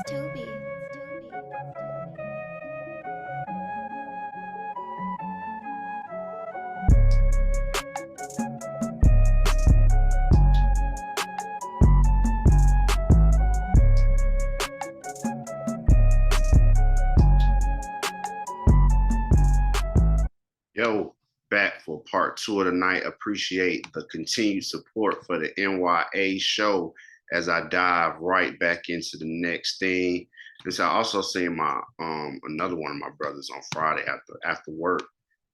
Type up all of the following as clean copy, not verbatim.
Toby. Yo, back for part two of the night. Appreciate the continued support for the N.y.a show as I dive right back into the next thing. And so I also seen my another one of my brothers on Friday after work.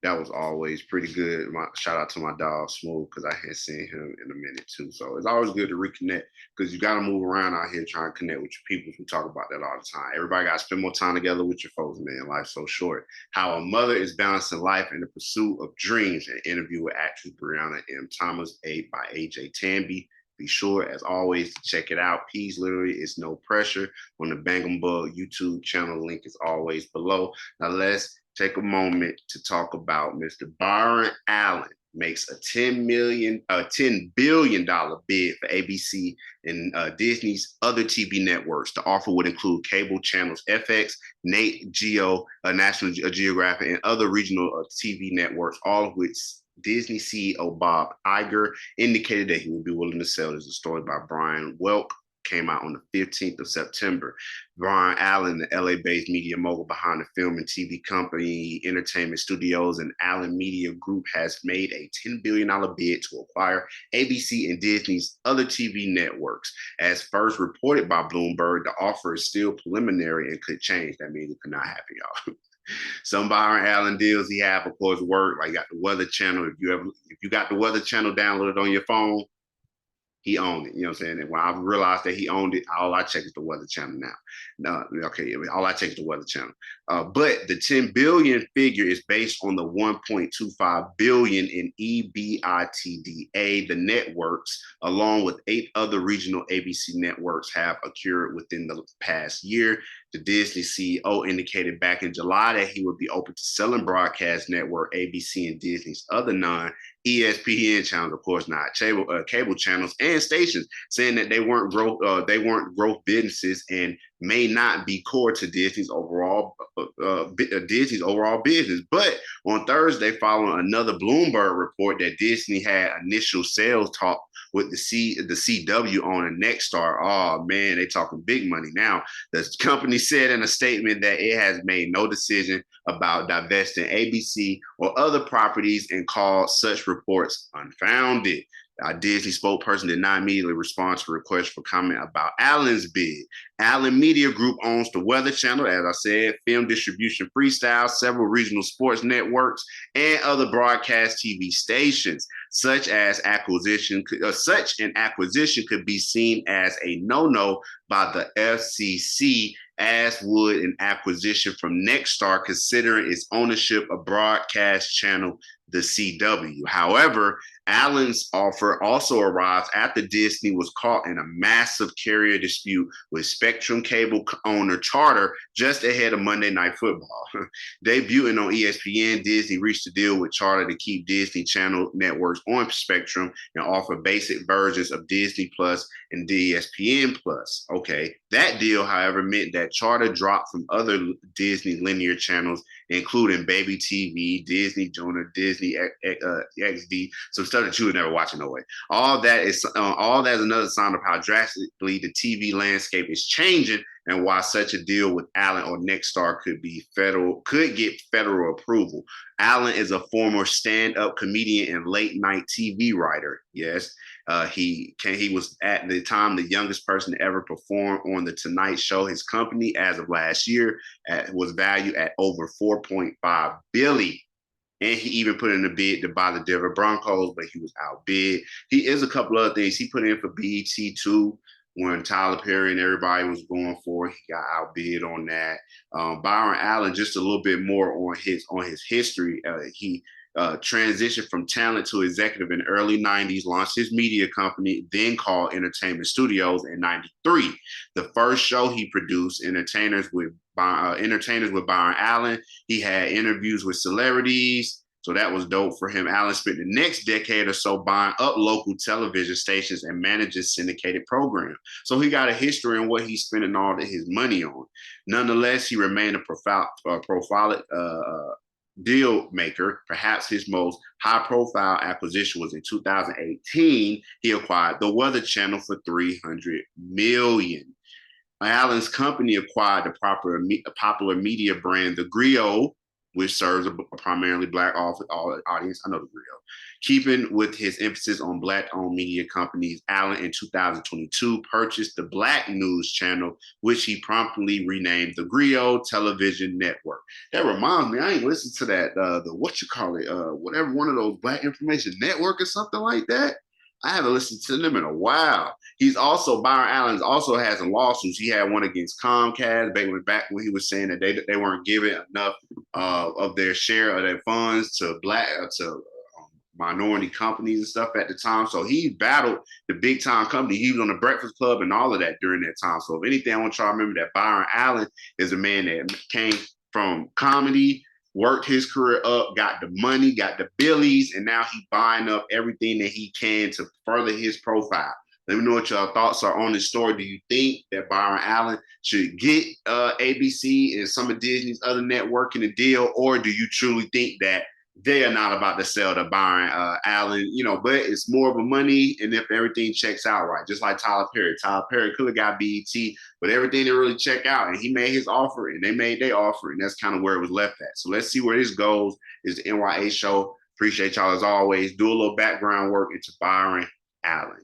That was always pretty good. My shout out to my dog Smooth because I hadn't seen him in a minute too. So it's always good to reconnect because you got to move around out here trying to connect with your people. We talk about that all the time. Everybody got to spend more time together with your folks, man. Life's so short. How a Mother is Balancing Life in the Pursuit of Dreams, an interview with actress Breyonna M. Thomas, by Ajay Tambe. Be sure, as always, to check it out. Peace literally is no pressure on the Bang Bug YouTube channel. Link is always below. Now let's take a moment to talk about Mr. Byron Allen makes a $10 billion bid for ABC and Disney's other TV networks. The offer would include cable channels FX, Nate Geo, National Geographic, and other regional TV networks, all of which Disney CEO Bob Iger indicated that he would be willing to sell. There's a story by Brian Welk, came out on the 15th of September. Byron Allen, the LA-based media mogul behind the film and TV company Entertainment Studios and Allen Media Group, has made a $10 billion bid to acquire ABC and Disney's other TV networks. As first reported by Bloomberg, the offer is still preliminary and could change. That means it could not happen, y'all. Some Byron Allen deals he have, of course, work. Like, you got the Weather Channel. If you got the Weather Channel downloaded on your phone, he owned it. You know what I'm saying? And when I realized that he owned it, all I check is the Weather Channel now. No, okay, all I check is the Weather Channel. But the 10 billion figure is based on the 1.25 billion in EBITDA. The networks, along with 8 other regional ABC networks, have accrued within the past year. The Disney CEO indicated back in July that he would be open to selling broadcast network ABC and Disney's other non-ESPN channels, of course, not cable channels and stations, saying that they weren't growth businesses and may not be core to Disney's overall business. But on Thursday, following another Bloomberg report that Disney had initial sales talk with the CW owner Nexstar. Oh man, they talking big money now. The company said in a statement that it has made no decision about divesting ABC or other properties and called such reports unfounded. Our Disney spokesperson did not immediately respond to requests for comment about Allen's bid. Allen Media Group owns the Weather Channel, as I said, Film Distribution Freestyle, several regional sports networks, and other broadcast TV stations. Such an acquisition could be seen as a no-no by the FCC, as would an acquisition from Nexstar, considering its ownership of broadcast channel the CW. However, Allen's offer also arrives after Disney was caught in a massive carrier dispute with Spectrum cable owner Charter just ahead of Monday Night Football. Debuting on ESPN, Disney reached a deal with Charter to keep Disney Channel networks on Spectrum and offer basic versions of Disney Plus and ESPN Plus. Okay, that deal, however, meant that Charter dropped from other Disney linear channels, including Baby TV, Disney Junior, Disney XD, some stuff that you would never watch in no way. All that is another sign of how drastically the TV landscape is changing and why such a deal with Allen or Nexstar could get federal approval. Allen is a former stand-up comedian and late-night TV writer. Yes, he was at the time the youngest person to ever perform on the Tonight Show. His company, as of last year, was valued at over 4.5 billion. And he even put in a bid to buy the Denver Broncos, but he was outbid. He is a couple other things. He put in for BET too, when Tyler Perry and everybody was going for it. He got outbid on that. Byron Allen, just a little bit more on his history. He transitioned from talent to executive in the early 90s, launched his media company, then called Entertainment Studios in 93. The first show he produced, Entertainers with Byron Allen. He had interviews with celebrities, So that was dope for him. Allen spent the next decade or so buying up local television stations and managing syndicated programs. So he got a history on what he's spending all of his money on. Nonetheless, he remained a profile deal maker. Perhaps his most high profile acquisition was in 2018. He acquired the Weather Channel for $300 million. Allen's company acquired the popular media brand, the Griot, which serves a primarily Black audience. I know the Griot. Keeping with his emphasis on Black-owned media companies, Allen in 2022 purchased the Black News Channel, which he promptly renamed the Griot Television Network. That reminds me, I ain't listened to that, whatever, one of those Black Information Network or something like that. I haven't listened to them in a while. Byron Allen also has some lawsuits. He had one against Comcast back when he was saying that they weren't giving enough of their share of their funds to minority companies and stuff at the time. So he battled the big time company. He was on the Breakfast Club and all of that during that time. So if anything, I want y'all to remember that Byron Allen is a man that came from comedy, worked his career up, got the money, got the billies, and now he's buying up everything that he can to further his profile. Let me know what your thoughts are on this story. Do you think that Byron Allen should get ABC and some of Disney's other networking a deal, or do you truly think that they are not about to sell to Byron Allen? But it's more of a money, and if everything checks out right, just like Tyler Perry. Tyler Perry could have got BET, but everything didn't really check out, and he made his offer, and they made their offer, and that's kind of where it was left at. So let's see where this goes. It's the N.y.a show. Appreciate y'all as always. Do a little background work into Byron Allen.